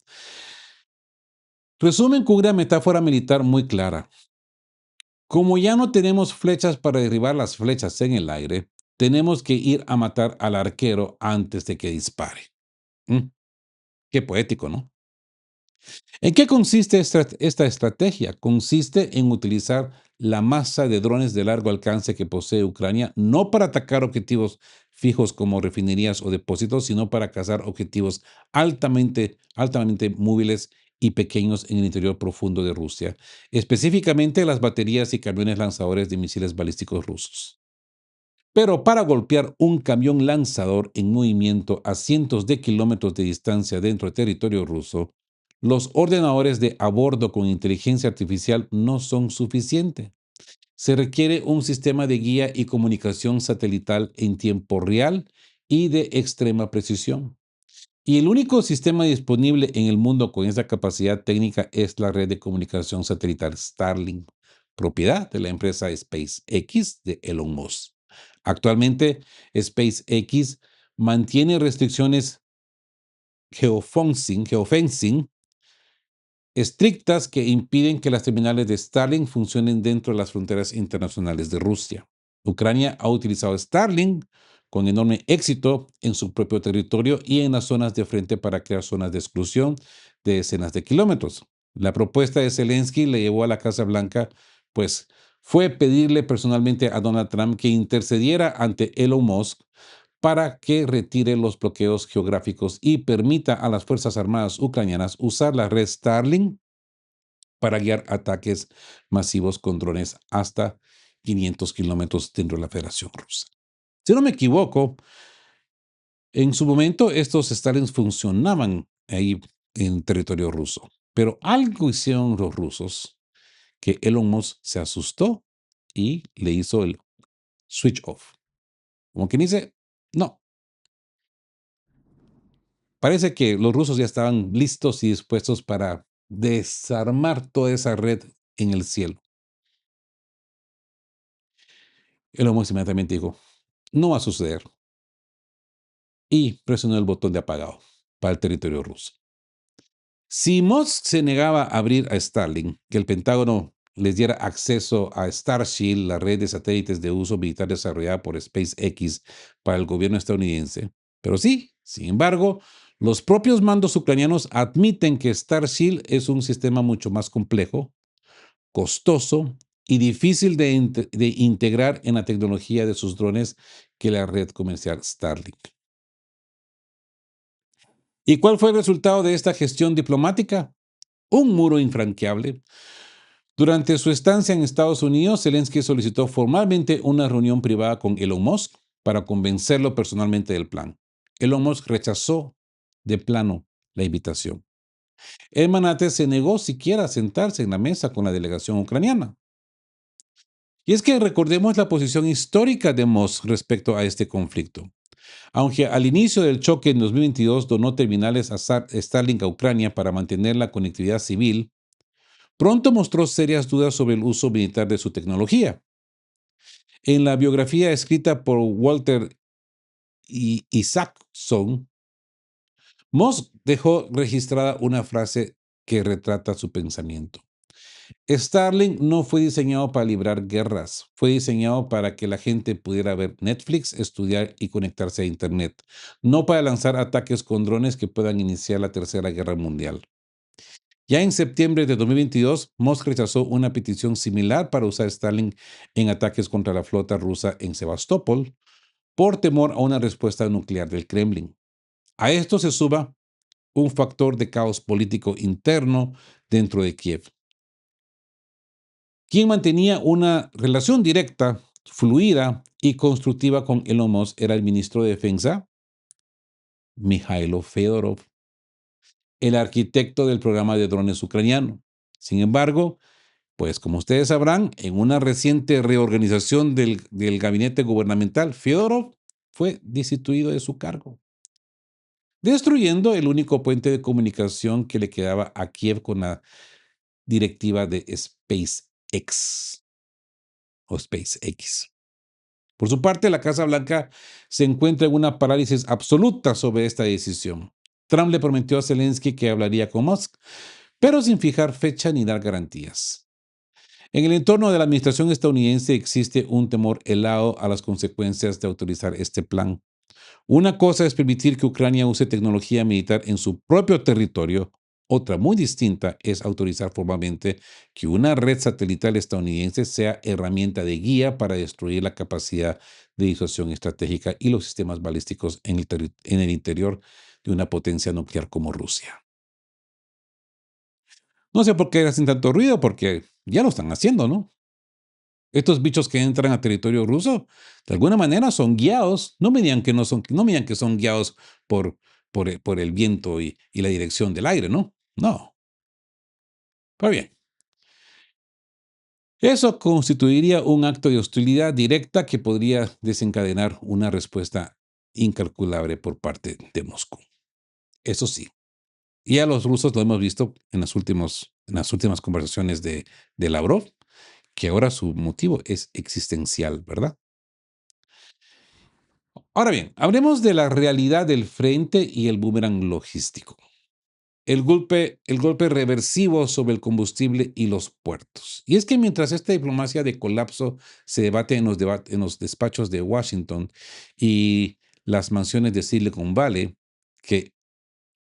Resumen con una metáfora militar muy clara. Como ya no tenemos flechas para derribar las flechas en el aire, tenemos que ir a matar al arquero antes de que dispare. Mm, Qué poético, ¿no? ¿En qué consiste esta estrategia? Consiste en utilizar la masa de drones de largo alcance que posee Ucrania, no para atacar objetivos fijos como refinerías o depósitos, sino para cazar objetivos altamente móviles y pequeños en el interior profundo de Rusia, específicamente las baterías y camiones lanzadores de misiles balísticos rusos. Pero para golpear un camión lanzador en movimiento a cientos de kilómetros de distancia dentro del territorio ruso, los ordenadores de a bordo con inteligencia artificial no son suficientes. Se requiere un sistema de guía y comunicación satelital en tiempo real y de extrema precisión. Y el único sistema disponible en el mundo con esa capacidad técnica es la red de comunicación satelital Starlink, propiedad de la empresa SpaceX de Elon Musk. Actualmente, SpaceX mantiene restricciones geofencing estrictas que impiden que las terminales de Starlink funcionen dentro de las fronteras internacionales de Rusia. Ucrania ha utilizado Starlink con enorme éxito en su propio territorio y en las zonas de frente para crear zonas de exclusión de decenas de kilómetros. La propuesta de Zelensky le llevó a la Casa Blanca, pues fue pedirle personalmente a Donald Trump que intercediera ante Elon Musk para que retire los bloqueos geográficos y permita a las Fuerzas Armadas ucranianas usar la red Starlink para guiar ataques masivos con drones hasta 500 kilómetros dentro de la Federación Rusa. Si no me equivoco, en su momento estos Starlinks funcionaban ahí en territorio ruso, pero algo hicieron los rusos que Elon Musk se asustó y le hizo el switch off. Como quien dice, no, parece que los rusos ya estaban listos y dispuestos para desarmar toda esa red en el cielo. Elon Musk inmediatamente dijo, no va a suceder, y presionó el botón de apagado para el territorio ruso. Si Musk se negaba a abrir a Starlink, que el Pentágono les diera acceso a Starshield, la red de satélites de uso militar desarrollada por SpaceX para el gobierno estadounidense, pero sí, sin embargo, los propios mandos ucranianos admiten que Starshield es un sistema mucho más complejo, costoso y difícil de integrar en la tecnología de sus drones que la red comercial Starlink. ¿Y cuál fue el resultado de esta gestión diplomática? Un muro infranqueable. Durante su estancia en Estados Unidos, Zelensky solicitó formalmente una reunión privada con Elon Musk para convencerlo personalmente del plan. Elon Musk rechazó de plano la invitación. El magnate se negó siquiera a sentarse en la mesa con la delegación ucraniana. Y es que recordemos la posición histórica de Musk respecto a este conflicto. Aunque al inicio del choque en 2022 donó terminales a Starlink a Ucrania para mantener la conectividad civil, pronto mostró serias dudas sobre el uso militar de su tecnología. En la biografía escrita por Walter Isaacson, Musk dejó registrada una frase que retrata su pensamiento. Starlink no fue diseñado para librar guerras, fue diseñado para que la gente pudiera ver Netflix, estudiar y conectarse a Internet, no para lanzar ataques con drones que puedan iniciar la Tercera Guerra Mundial. Ya en septiembre de 2022, Musk rechazó una petición similar para usar Starlink en ataques contra la flota rusa en Sebastopol por temor a una respuesta nuclear del Kremlin. A esto se suma un factor de caos político interno dentro de Kiev. Quien mantenía una relación directa, fluida y constructiva con Elon Musk era el ministro de Defensa, Mikhailo Fedorov, el arquitecto del programa de drones ucraniano. Sin embargo, pues como ustedes sabrán, en una reciente reorganización del gabinete gubernamental, Fedorov fue destituido de su cargo, destruyendo el único puente de comunicación que le quedaba a Kiev con la directiva de SpaceX o SpaceX. Por su parte, la Casa Blanca se encuentra en una parálisis absoluta sobre esta decisión. Trump le prometió a Zelensky que hablaría con Musk, pero sin fijar fecha ni dar garantías. En el entorno de la administración estadounidense existe un temor helado a las consecuencias de autorizar este plan. Una cosa es permitir que Ucrania use tecnología militar en su propio territorio. Otra muy distinta es autorizar formalmente que una red satelital estadounidense sea herramienta de guía para destruir la capacidad de disuasión estratégica y los sistemas balísticos en el interior de una potencia nuclear como Rusia. No sé por qué hacen tanto ruido, porque ya lo están haciendo, ¿no? Estos bichos que entran a territorio ruso, de alguna manera son guiados, no me digan que son guiados por, por el viento y la dirección del aire, ¿no? No. Pero bien, eso constituiría un acto de hostilidad directa que podría desencadenar una respuesta incalculable por parte de Moscú. Eso sí, y a los rusos lo hemos visto en las últimas conversaciones de Lavrov, que ahora su motivo es existencial, ¿verdad? Ahora bien, hablemos de la realidad del frente y el boomerang logístico. El golpe reversivo sobre el combustible y los puertos. Y es que mientras esta diplomacia de colapso se debate en los despachos de Washington y las mansiones de Silicon Valley, que,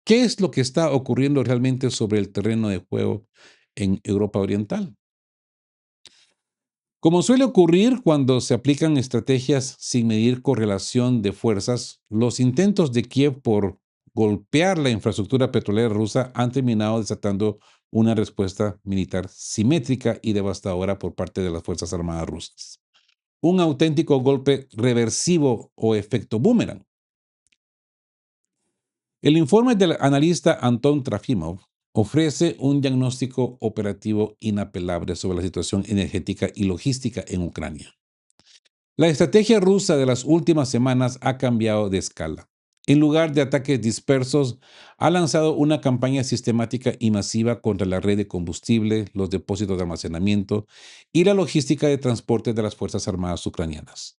¿qué es lo que está ocurriendo realmente sobre el terreno de juego en Europa Oriental? Como suele ocurrir cuando se aplican estrategias sin medir correlación de fuerzas, los intentos de Kiev por golpear la infraestructura petrolera rusa han terminado desatando una respuesta militar simétrica y devastadora por parte de las Fuerzas Armadas rusas. Un auténtico golpe reversivo o efecto boomerang. El informe del analista Anton Trafimov ofrece un diagnóstico operativo inapelable sobre la situación energética y logística en Ucrania. La estrategia rusa de las últimas semanas ha cambiado de escala. En lugar de ataques dispersos, ha lanzado una campaña sistemática y masiva contra la red de combustible, los depósitos de almacenamiento y la logística de transporte de las Fuerzas Armadas ucranianas.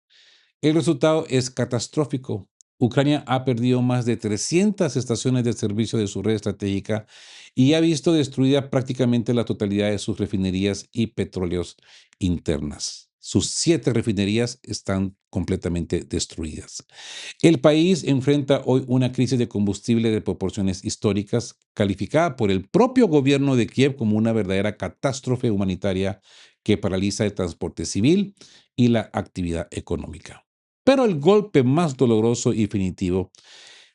El resultado es catastrófico. Ucrania ha perdido más de 300 estaciones de servicio de su red estratégica y ha visto destruida prácticamente la totalidad de sus refinerías y petróleos internas. Sus 7 refinerías están completamente destruidas. El país enfrenta hoy una crisis de combustible de proporciones históricas, calificada por el propio gobierno de Kiev como una verdadera catástrofe humanitaria que paraliza el transporte civil y la actividad económica. Pero el golpe más doloroso y definitivo,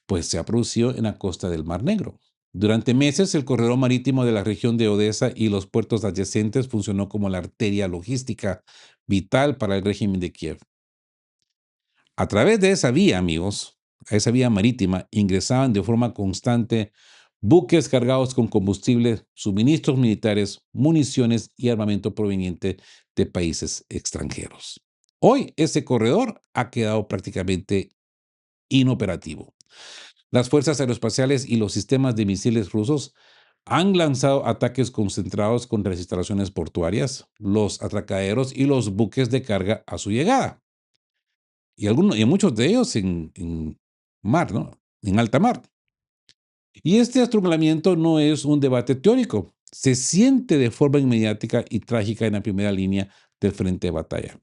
pues se ha producido en la costa del Mar Negro. Durante meses, el corredor marítimo de la región de Odessa y los puertos adyacentes funcionó como la arteria logística vital para el régimen de Kiev. A través de esa vía, amigos, a esa vía marítima, ingresaban de forma constante buques cargados con combustible, suministros militares, municiones y armamento proveniente de países extranjeros. Hoy ese corredor ha quedado prácticamente inoperativo. Las fuerzas aeroespaciales y los sistemas de misiles rusos han lanzado ataques concentrados contra las instalaciones portuarias, los atracaderos y los buques de carga a su llegada. Y muchos de ellos en mar, ¿no? En alta mar. Y este estrangulamiento no es un debate teórico, se siente de forma inmediática y trágica en la primera línea del frente de batalla.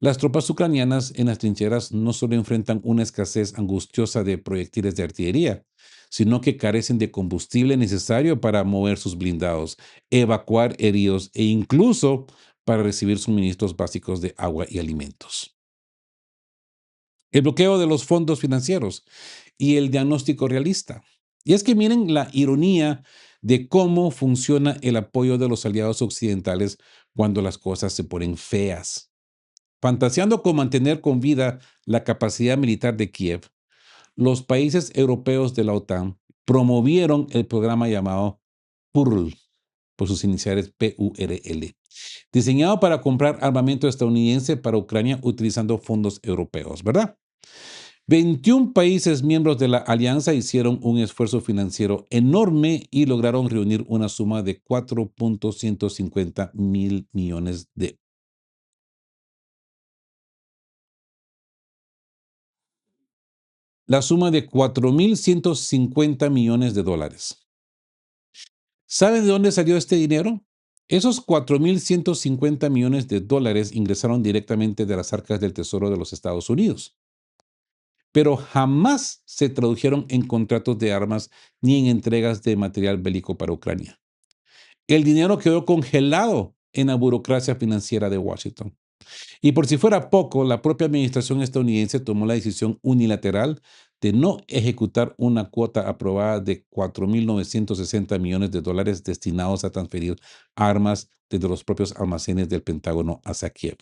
Las tropas ucranianas en las trincheras no solo enfrentan una escasez angustiosa de proyectiles de artillería, sino que carecen de combustible necesario para mover sus blindados, evacuar heridos e incluso para recibir suministros básicos de agua y alimentos. El bloqueo de los fondos financieros y el diagnóstico realista. Y es que miren la ironía de cómo funciona el apoyo de los aliados occidentales cuando las cosas se ponen feas. Fantaseando con mantener con vida la capacidad militar de Kiev, los países europeos de la OTAN promovieron el programa llamado PURL, por sus iniciales PURL, diseñado para comprar armamento estadounidense para Ucrania utilizando fondos europeos, ¿verdad? 21 países miembros de la alianza hicieron un esfuerzo financiero enorme y lograron reunir una suma de 4.150 mil millones de. La suma de 4.150 millones de dólares. ¿Saben de dónde salió este dinero? Esos 4.150 millones de dólares ingresaron directamente de las arcas del Tesoro de los Estados Unidos, pero jamás se tradujeron en contratos de armas ni en entregas de material bélico para Ucrania. El dinero quedó congelado en la burocracia financiera de Washington. Y por si fuera poco, la propia administración estadounidense tomó la decisión unilateral de no ejecutar una cuota aprobada de 4.960 millones de dólares destinados a transferir armas desde los propios almacenes del Pentágono hacia Kiev.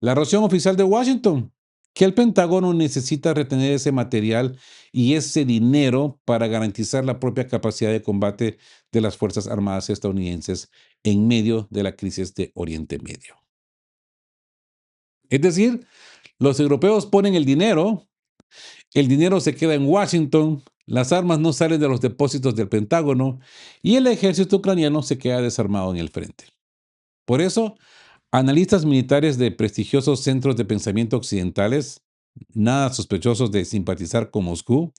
La razón oficial de Washington, que el Pentágono necesita retener ese material y ese dinero para garantizar la propia capacidad de combate de las Fuerzas Armadas estadounidenses en medio de la crisis de Oriente Medio. Es decir, los europeos ponen el dinero se queda en Washington, las armas no salen de los depósitos del Pentágono y el ejército ucraniano se queda desarmado en el frente. Por eso, analistas militares de prestigiosos centros de pensamiento occidentales, nada sospechosos de simpatizar con Moscú,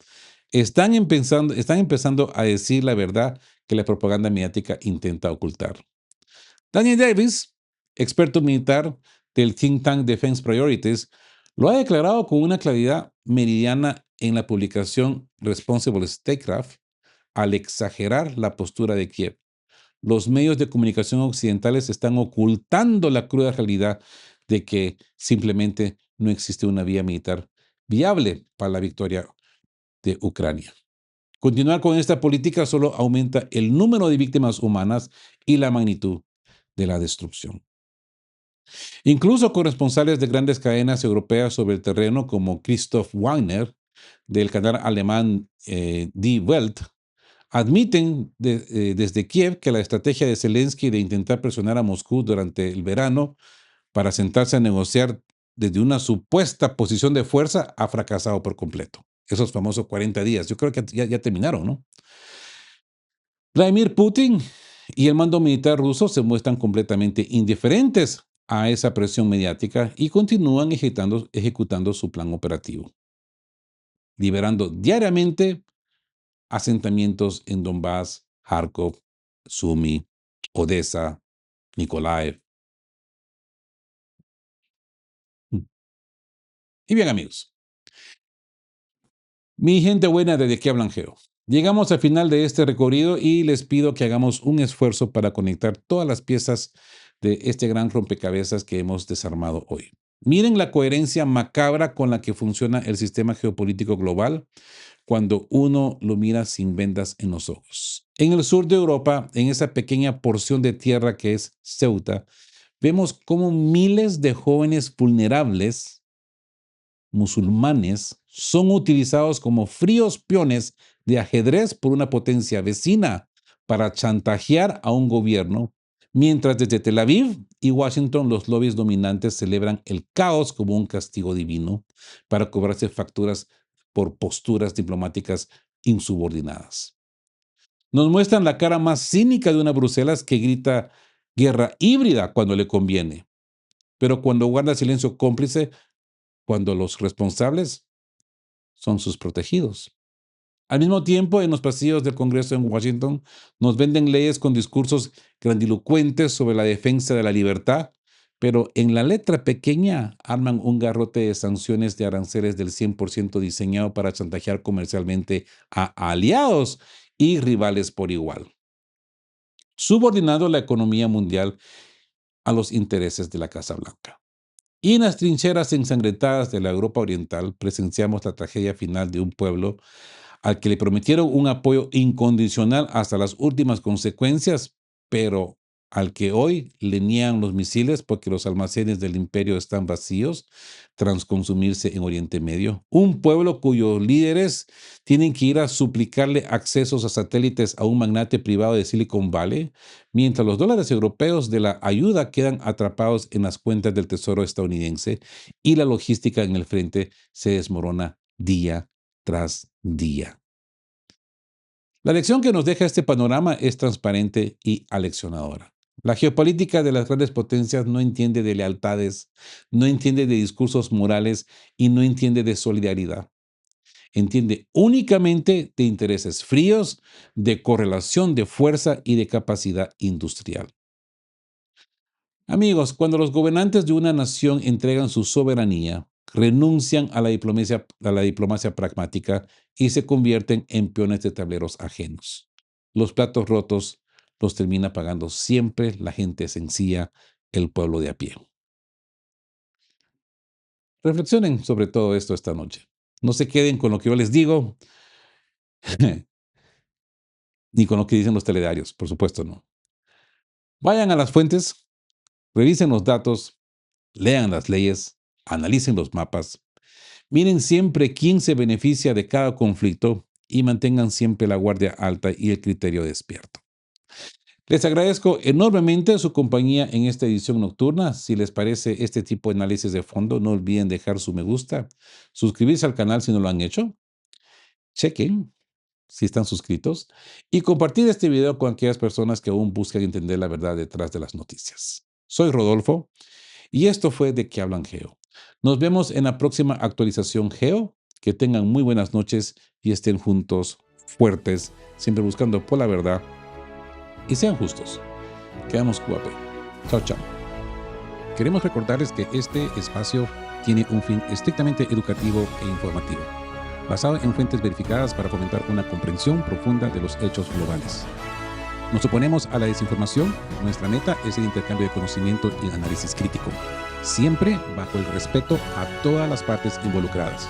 están empezando a decir la verdad que la propaganda mediática intenta ocultar. Daniel Davis, experto militar del think tank Defense Priorities, lo ha declarado con una claridad meridiana en la publicación Responsible Statecraft al exagerar la postura de Kiev. Los medios de comunicación occidentales están ocultando la cruda realidad de que simplemente no existe una vía militar viable para la victoria de Ucrania. Continuar con esta política solo aumenta el número de víctimas humanas y la magnitud de la destrucción. Incluso corresponsales de grandes cadenas europeas sobre el terreno, como Christoph Wagner, del canal alemán Die Welt, admiten desde Kiev que la estrategia de Zelensky de intentar presionar a Moscú durante el verano para sentarse a negociar desde una supuesta posición de fuerza ha fracasado por completo. Esos famosos 40 días, yo creo que ya terminaron, ¿no? Vladimir Putin y el mando militar ruso se muestran completamente indiferentes a esa presión mediática y continúan ejecutando su plan operativo, liberando diariamente asentamientos en Donbass, Kharkov, Sumy, Odessa, Nikolaev. Y bien, amigos, mi gente buena, desde aquí hablan Geo. Llegamos al final de este recorrido y les pido que hagamos un esfuerzo para conectar todas las piezas de este gran rompecabezas que hemos desarmado hoy. Miren la coherencia macabra con la que funciona el sistema geopolítico global cuando uno lo mira sin vendas en los ojos. En el sur de Europa, en esa pequeña porción de tierra que es Ceuta, vemos cómo miles de jóvenes vulnerables musulmanes son utilizados como fríos peones de ajedrez por una potencia vecina para chantajear a un gobierno, mientras desde Tel Aviv y Washington los lobbies dominantes celebran el caos como un castigo divino para cobrarse facturas por posturas diplomáticas insubordinadas. Nos muestran la cara más cínica de una Bruselas que grita guerra híbrida cuando le conviene, pero cuando guarda silencio cómplice, cuando los responsables son sus protegidos. Al mismo tiempo, en los pasillos del Congreso en Washington, nos venden leyes con discursos grandilocuentes sobre la defensa de la libertad, pero en la letra pequeña arman un garrote de sanciones de aranceles del 100% diseñado para chantajear comercialmente a aliados y rivales por igual, subordinando la economía mundial a los intereses de la Casa Blanca. Y en las trincheras ensangrentadas de la Europa Oriental presenciamos la tragedia final de un pueblo al que le prometieron un apoyo incondicional hasta las últimas consecuencias, pero al que hoy le niegan los misiles porque los almacenes del imperio están vacíos tras consumirse en Oriente Medio. Un pueblo cuyos líderes tienen que ir a suplicarle accesos a satélites a un magnate privado de Silicon Valley, mientras los dólares europeos de la ayuda quedan atrapados en las cuentas del Tesoro estadounidense y la logística en el frente se desmorona día tras día. La lección que nos deja este panorama es transparente y aleccionadora. La geopolítica de las grandes potencias no entiende de lealtades, no entiende de discursos morales y no entiende de solidaridad. Entiende únicamente de intereses fríos, de correlación de fuerza y de capacidad industrial. Amigos, cuando los gobernantes de una nación entregan su soberanía, renuncian a la diplomacia pragmática y se convierten en peones de tableros ajenos. Los platos rotos los termina pagando siempre la gente sencilla, el pueblo de a pie. Reflexionen sobre todo esto esta noche. No se queden con lo que yo les digo, ni con lo que dicen los telediarios, por supuesto no. Vayan a las fuentes, revisen los datos, lean las leyes, analicen los mapas. Miren siempre quién se beneficia de cada conflicto y mantengan siempre la guardia alta y el criterio despierto. Les agradezco enormemente su compañía en esta edición nocturna. Si les parece este tipo de análisis de fondo, no olviden dejar su me gusta, suscribirse al canal si no lo han hecho, chequen si están suscritos y compartir este video con aquellas personas que aún buscan entender la verdad detrás de las noticias. Soy Rodolfo y esto fue De qué hablan Geo. Nos vemos en la próxima actualización Geo. Que tengan muy buenas noches y estén juntos, fuertes, siempre buscando por la verdad y sean justos. Quedamos Cuape. Chao, chao. Queremos recordarles que este espacio tiene un fin estrictamente educativo e informativo, basado en fuentes verificadas para fomentar una comprensión profunda de los hechos globales. Nos oponemos a la desinformación. Nuestra meta es el intercambio de conocimiento y análisis crítico, siempre bajo el respeto a todas las partes involucradas.